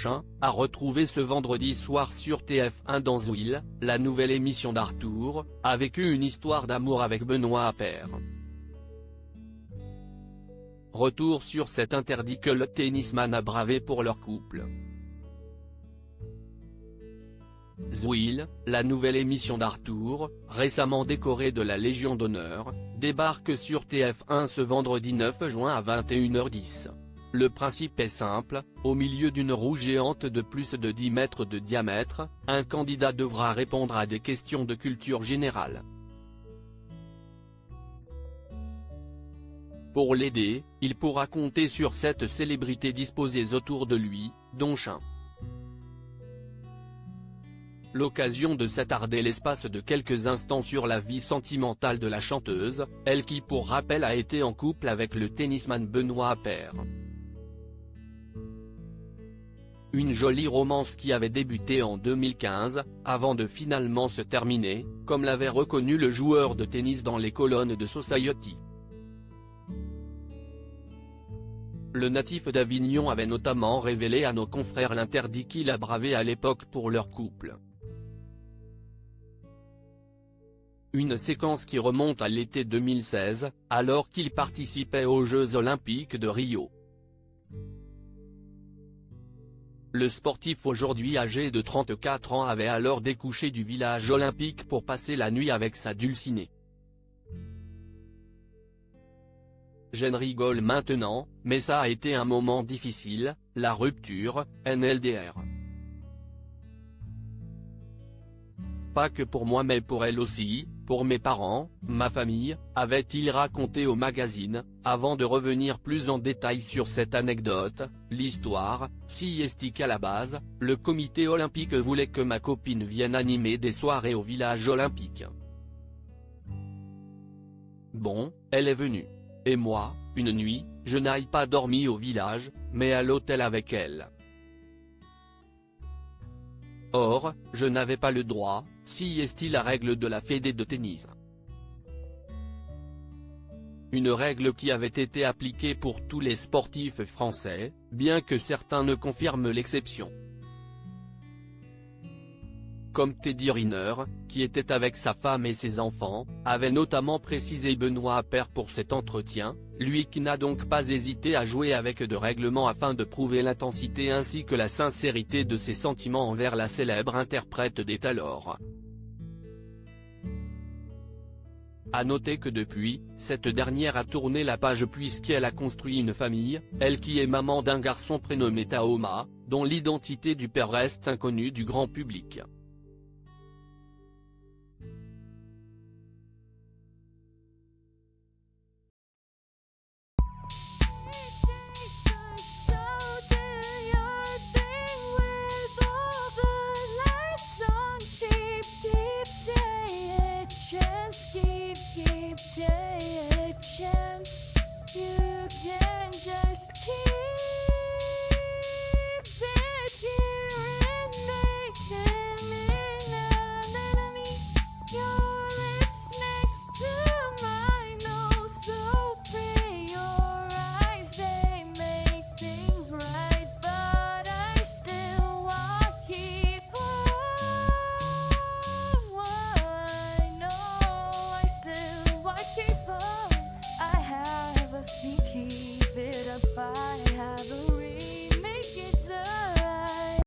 prochain, à retrouver ce vendredi soir sur TF1 dans Zouil, la nouvelle émission d'Arthur, a vécu une histoire d'amour avec Benoît Paire. Retour sur cet interdit que le tennisman a bravé pour leur couple. Zouil, la nouvelle émission d'Arthur, récemment décorée de la Légion d'honneur, débarque sur TF1 ce vendredi 9 juin à 21h10. Le principe est simple, au milieu d'une roue géante de plus de 10 mètres de diamètre, un candidat devra répondre à des questions de culture générale. Pour l'aider, il pourra compter sur 7 célébrités disposées autour de lui, dont Chin. L'occasion de s'attarder l'espace de quelques instants sur la vie sentimentale de la chanteuse, elle qui pour rappel a été en couple avec le tennisman Benoît Paire. Une jolie romance qui avait débuté en 2015, avant de finalement se terminer, comme l'avait reconnu le joueur de tennis dans les colonnes de Society. Le natif d'Avignon avait notamment révélé à nos confrères l'interdit qu'il a bravé à l'époque pour leur couple. Une séquence qui remonte à l'été 2016, alors qu'il participait aux Jeux Olympiques de Rio. Le sportif aujourd'hui âgé de 34 ans avait alors découché du village olympique pour passer la nuit avec sa dulcinée. J'en rigole maintenant, mais ça a été un moment difficile, la rupture, NLDR. Pas que pour moi mais pour elle aussi, pour mes parents, ma famille, avait-il raconté au magazine, avant de revenir plus en détail sur cette anecdote. L'histoire, si est qu'à la base, le comité olympique voulait que ma copine vienne animer des soirées au village olympique. Bon, elle est venue. Et moi, une nuit, je n'aille pas dormi au village, mais à l'hôtel avec elle. Or, je n'avais pas le droit, si est la règle de la Fédé de tennis. Une règle qui avait été appliquée pour tous les sportifs français, bien que certains ne confirment l'exception. Comme Teddy Riner, qui était avec sa femme et ses enfants, avait notamment précisé Benoît Paire pour cet entretien, lui qui n'a donc pas hésité à jouer avec de règlements afin de prouver l'intensité ainsi que la sincérité de ses sentiments envers la célèbre interprète des alors. À noter que depuis, cette dernière a tourné la page puisqu'elle a construit une famille, elle qui est maman d'un garçon prénommé Tahoma, dont l'identité du père reste inconnue du grand public.